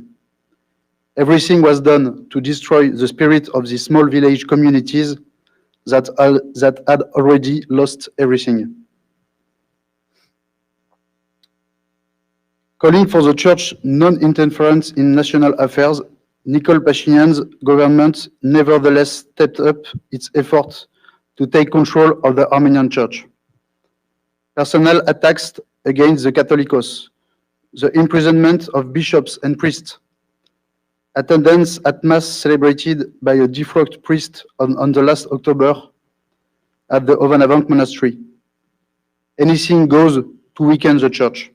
Everything was done to destroy the spirit of these small village communities that had already lost everything. Calling for the church non-interference in national affairs, Nikol Pashinyan's government nevertheless stepped up its efforts to take control of the Armenian church. Personal attacks against the Catholicos, the imprisonment of bishops and priests, attendance at Mass celebrated by a defrocked priest on the last October at the Ovanavang monastery. Anything goes to weaken the church.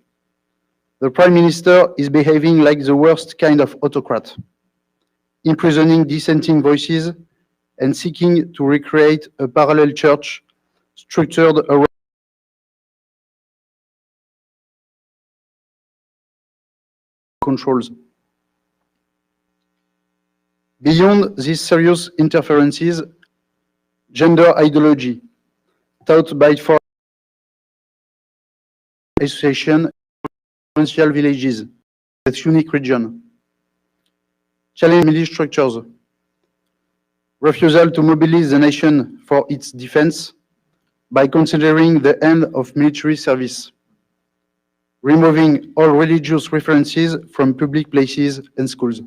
The Prime Minister is behaving like the worst kind of autocrat, imprisoning dissenting voices and seeking to recreate a parallel church structured around controls. Beyond these serious interferences, gender ideology, taught by foreign association, provincial villages, its unique region, challenge military structures, refusal to mobilize the nation for its defense by considering the end of military service, removing all religious references from public places and schools.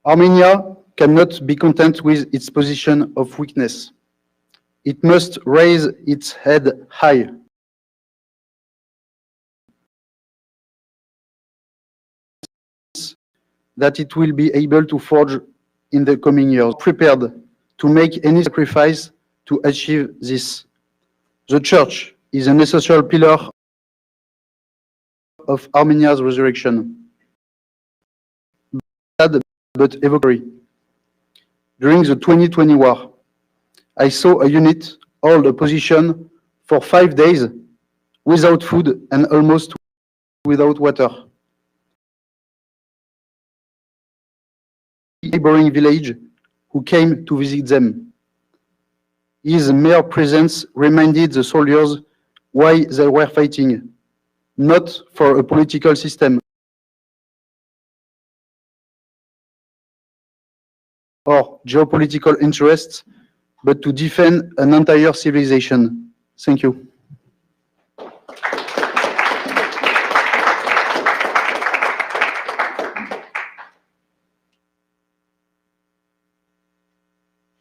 Armenia cannot be content with its position of weakness. It must raise its head high. That it will be able to forge in the coming years, prepared to make any sacrifice to achieve this. The Church is an essential pillar of Armenia's resurrection. Sad but evocatory. During the 2020 war, I saw a unit hold a position for 5 days without food and almost without water. Neighboring village who came to visit them. His mere presence reminded the soldiers why they were fighting, not for a political system or geopolitical interests, but to defend an entire civilization. Thank you.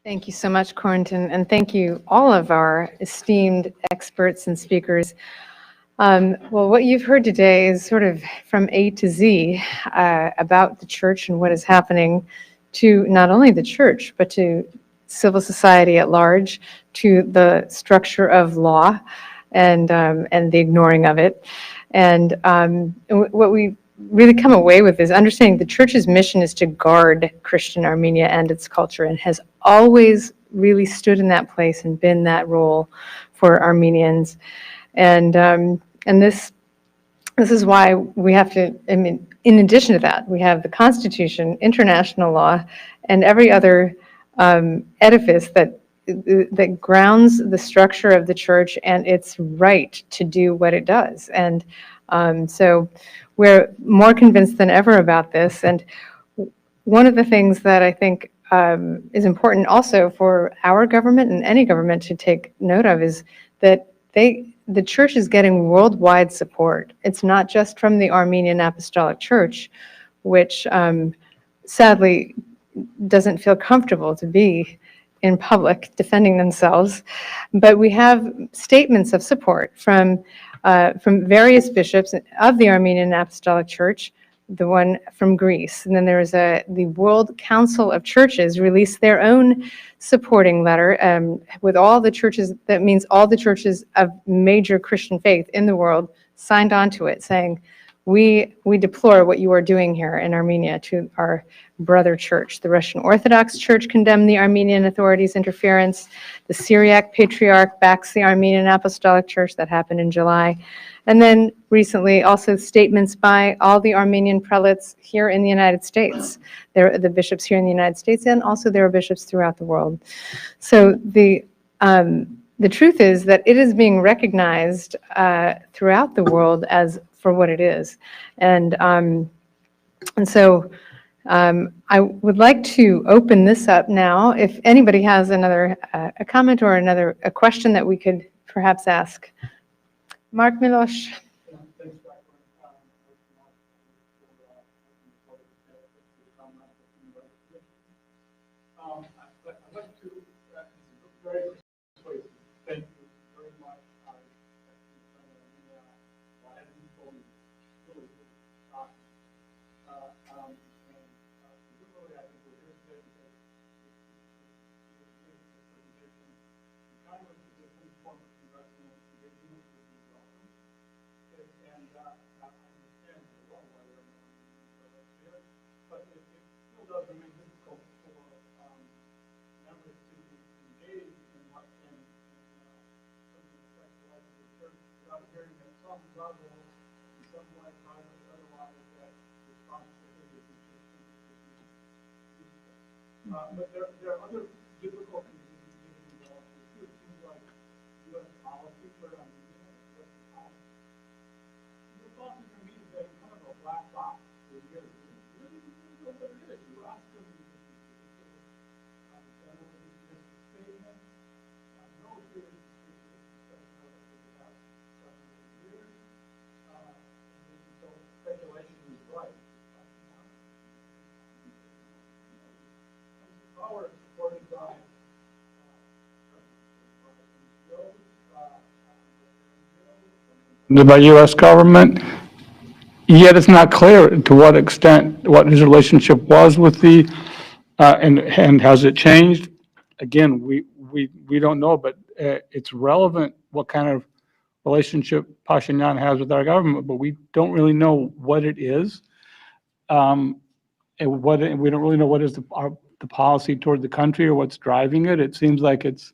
Thank you so much, Corentin, and thank you all of our esteemed experts and speakers. Well, what you've heard today is sort of from A to Z about the church and what is happening to not only the church, but to civil society at large, to the structure of law and the ignoring of it. And what we really come away with is understanding the church's mission is to guard Christian Armenia and its culture, and has always really stood in that place and been that role for Armenians. And this is why we have to, I mean, in addition to that, we have the Constitution, international law, and every other edifice that grounds the structure of the church and its right to do what it does. And so we're more convinced than ever about this. And one of the things that I think is important also for our government and any government to take note of is that the church is getting worldwide support. It's not just from the Armenian Apostolic Church, which sadly doesn't feel comfortable to be in public defending themselves, but we have statements of support from various bishops of the Armenian Apostolic Church, the one from Greece, and then there was the World Council of Churches released their own supporting letter with all the churches. That means all the churches of major Christian faith in the world signed on to it, saying, we deplore what you are doing here in Armenia to our brother church. The Russian Orthodox Church condemned the Armenian authorities' interference. The Syriac Patriarch backs the Armenian Apostolic Church. That happened in July. And then recently also statements by all the Armenian prelates here in the United States. They're the bishops here in the United States, and also there are bishops throughout the world. So the truth is that it is being recognized throughout the world as for what it is. And so I would like to open this up now. If anybody has another a comment or a question that we could perhaps ask. Mark Milosh. But there are other difficulties in getting involved. It seems like U.S. policy for Armenia, U.S. policy. Your policy for me is that kind of a black box. You really know what it is. You ask them, generally just a statement. No serious discussion of it for the past 7 years. So speculation is right. Power supported by by U.S. government, yet it's not clear to what extent, what his relationship was with the, and has it changed? Again, we don't know, but it's relevant what kind of relationship Pashinyan has with our government, but we don't really know what it is. And we don't really know what is the policy toward the country or what's driving it. It seems like it's,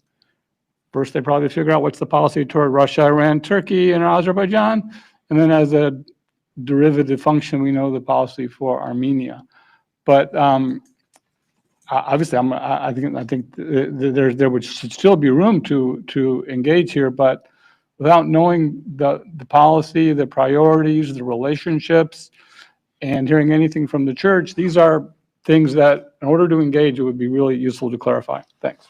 first they probably figure out what's the policy toward Russia, Iran, Turkey, and Azerbaijan. And then as a derivative function, we know the policy for Armenia. But obviously, I think there would still be room to engage here, but without knowing the policy, the priorities, the relationships, and hearing anything from the church, these are things that, in order to engage, it would be really useful to clarify. Thanks.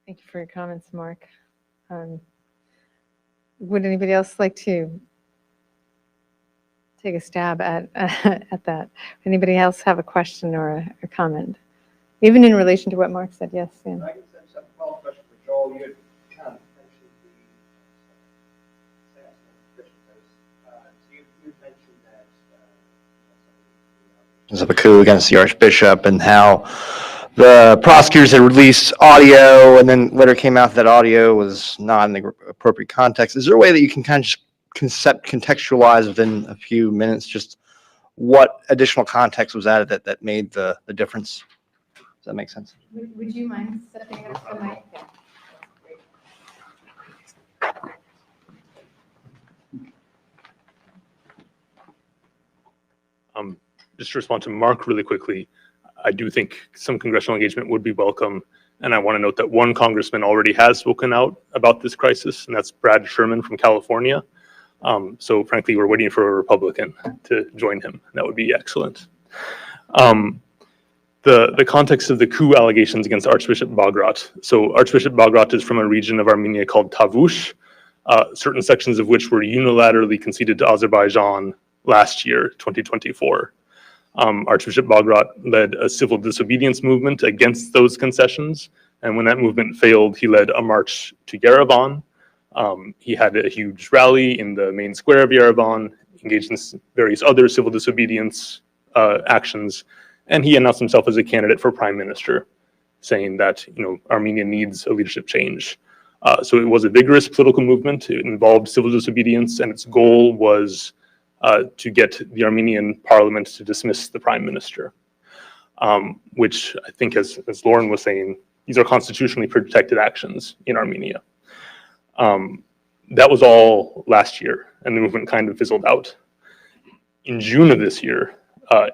Thank you for your comments, Mark. Would anybody else like to take a stab at that? Anybody else have a question or a comment? Even in relation to what Mark said, yes, Sam. I guess that's a follow-up question for Joel. You had kind of mentioned you mentioned that of a coup against the Archbishop and how the prosecutors had released audio and then later came out that audio was not in the appropriate context. Is there a way that you can kind of just contextualize within a few minutes just what additional context was added that made the difference? Does that make sense? Would you mind stepping up to the mic? Just to respond to Mark really quickly, I do think some congressional engagement would be welcome. And I want to note that one congressman already has spoken out about this crisis, and that's Brad Sherman from California. So frankly, we're waiting for a Republican to join him. That would be excellent. The context of the coup allegations against Archbishop Bagrat. So Archbishop Bagrat is from a region of Armenia called Tavush, certain sections of which were unilaterally conceded to Azerbaijan last year, 2024. Archbishop Bagrat led a civil disobedience movement against those concessions. And when that movement failed, he led a march to Yerevan. He had a huge rally in the main square of Yerevan, engaged in various other civil disobedience actions. And he announced himself as a candidate for prime minister, saying that, Armenia needs a leadership change. So it was a vigorous political movement. It involved civil disobedience, and its goal was to get the Armenian parliament to dismiss the prime minister, which I think, as Lauren was saying, these are constitutionally protected actions in Armenia. That was all last year, and the movement kind of fizzled out. In June of this year,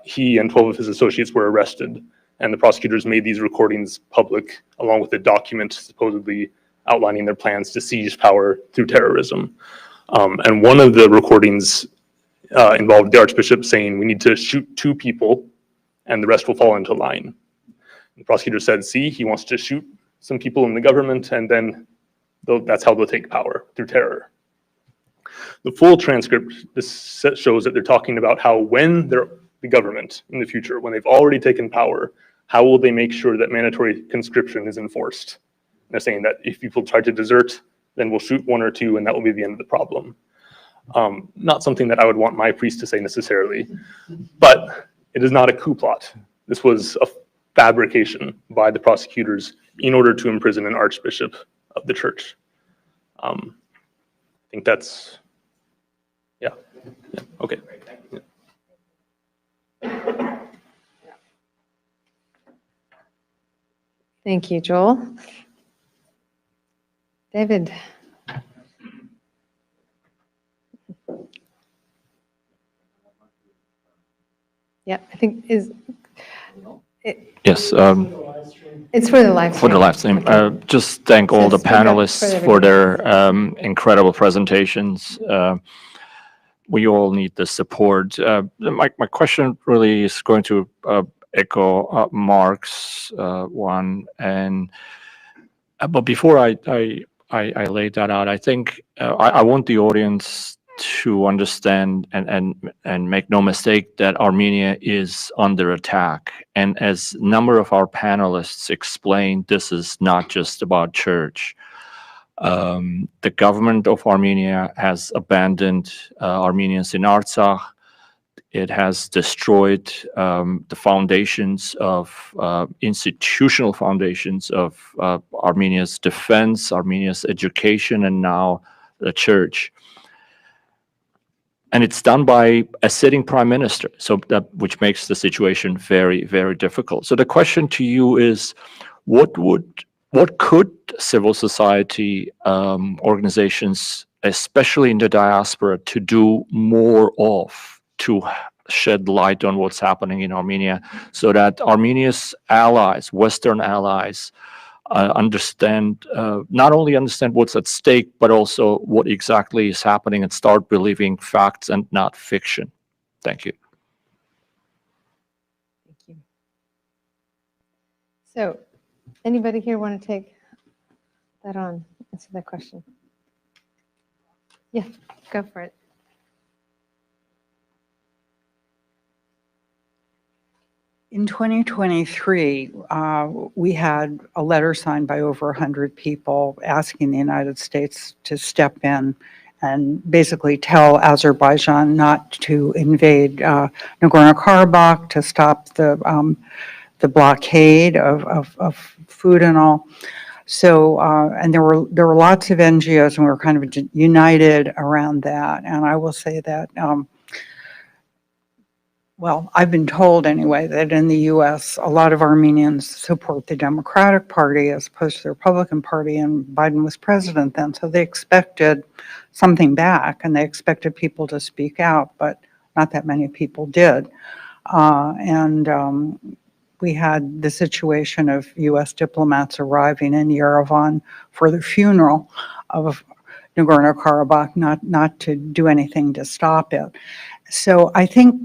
he and 12 of his associates were arrested, and the prosecutors made these recordings public, along with a document supposedly outlining their plans to seize power through terrorism. And one of the recordings involved the Archbishop saying, "We need to shoot 2 people and the rest will fall into line." The prosecutor said, "See, he wants to shoot some people in the government, and then that's how they'll take power, through terror." The full transcript, this shows that they're talking about how when they're the government in the future, when they've already taken power, how will they make sure that mandatory conscription is enforced? And they're saying that if people try to desert, then we'll shoot 1 or 2 and that will be the end of the problem. Not something that I would want my priest to say necessarily, but it is not a coup plot. This was a fabrication by the prosecutors in order to imprison an archbishop of the church. I think that's, yeah, okay. Yeah. Thank you, Joel. David. Yeah, I think Yes, it's for the live stream. for the live stream. Just thank all the Just speak up panelists for for their incredible presentations. We all need the support. My question really is going to echo Mark's one. But before I lay that out, I think I want the audience to understand and make no mistake that Armenia is under attack. And as a number of our panelists explained, this is not just about church. The government of Armenia has abandoned Armenians in Artsakh. It has destroyed the foundations of institutional foundations of Armenia's defense, Armenia's education, and now the church. And it's done by a sitting prime minister, which makes the situation very, very difficult. So the question to you is, what could civil society organizations, especially in the diaspora, to do more of to shed light on what's happening in Armenia, so that Armenia's allies, Western allies, not only understand what's at stake, but also what exactly is happening, and start believing facts and not fiction. Thank you. Thank you. So, anybody here want to take that on? Answer that question. Yeah, go for it. In 2023, we had a letter signed by over 100 people asking the United States to step in and basically tell Azerbaijan not to invade Nagorno-Karabakh, to stop the blockade of food and all. So, and there were lots of NGOs, and we were kind of united around that. And I will say that well, I've been told anyway that in the US, a lot of Armenians support the Democratic Party as opposed to the Republican Party, and Biden was president then. So they expected something back and they expected people to speak out, but not that many people did. We had the situation of US diplomats arriving in Yerevan for the funeral of Nagorno-Karabakh, not to do anything to stop it. So I think,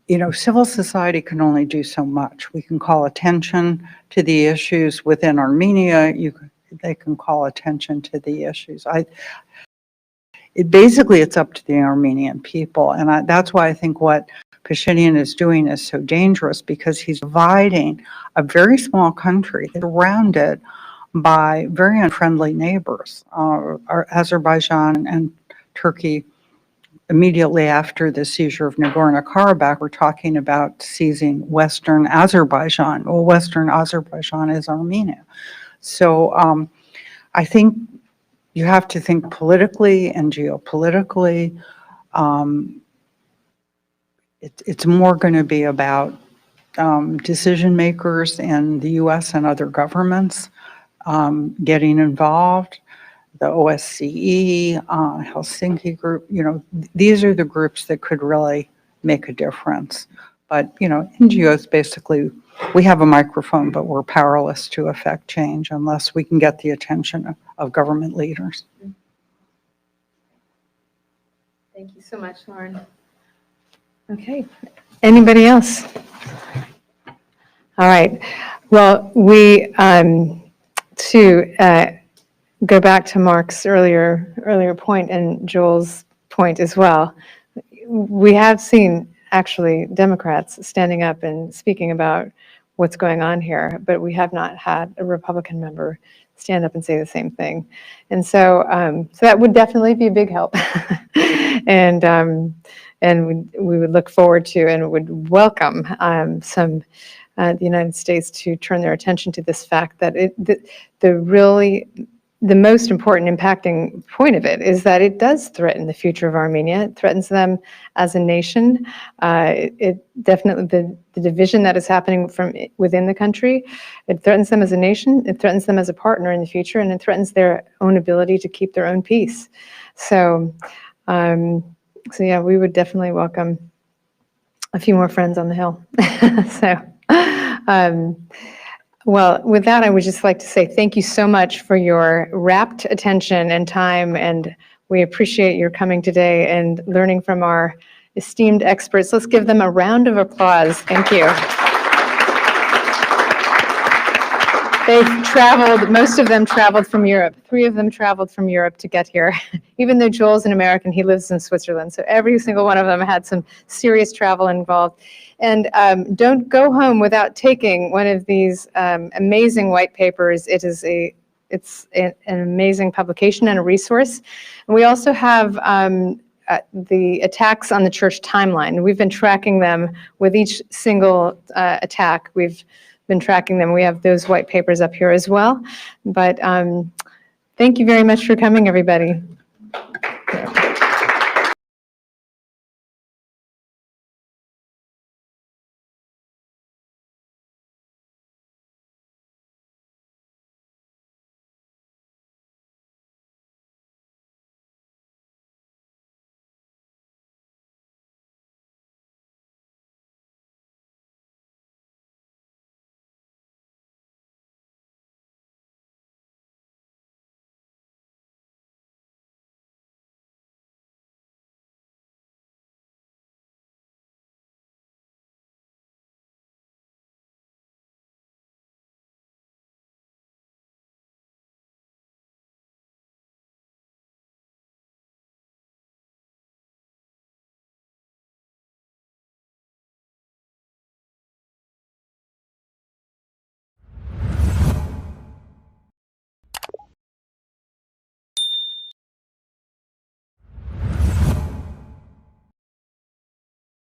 you know, civil society can only do so much. We can call attention to the issues within Armenia. They can call attention to the issues. Basically, it's up to the Armenian people. And that's why I think what Pashinyan is doing is so dangerous, because he's dividing a very small country that's surrounded by very unfriendly neighbors. Azerbaijan and Turkey, immediately after the seizure of Nagorno-Karabakh, were talking about seizing Western Azerbaijan. Well, Western Azerbaijan is Armenia. So I think you have to think politically and geopolitically. It's more going to be about decision makers in the US and other governments getting involved, the OSCE, Helsinki group, you know, these are the groups that could really make a difference. But, you know, NGOs basically, we have a microphone, but we're powerless to affect change unless we can get the attention of government leaders. Thank you so much, Lauren. Okay, anybody else? All right, well, we, to go back to Mark's earlier point and Joel's point as well, we have seen actually Democrats standing up and speaking about what's going on here, but we have not had a Republican member stand up and say the same thing. And so, so that would definitely be a big help. And we would look forward to and would welcome the United States to turn their attention to this fact that the most important impacting point of it is that it does threaten the future of Armenia. It threatens them as a nation. It definitely, the division that is happening from within the country, it threatens them as a nation, it threatens them as a partner in the future, and it threatens their own ability to keep their own peace. So, so yeah, we would definitely welcome a few more friends on the Hill. Well, with that, I would just like to say thank you so much for your rapt attention and time, and we appreciate your coming today and learning from our esteemed experts. Let's give them a round of applause. Thank you. They've traveled, most of them traveled from Europe. 3 of them traveled from Europe to get here. Even though Joel's an American, he lives in Switzerland. So every single one of them had some serious travel involved. And don't go home without taking one of these amazing white papers. It's an amazing publication and a resource. And we also have the attacks on the church timeline. We've been tracking them with each single attack. We've been tracking them. We have those white papers up here as well. But thank you very much for coming, everybody.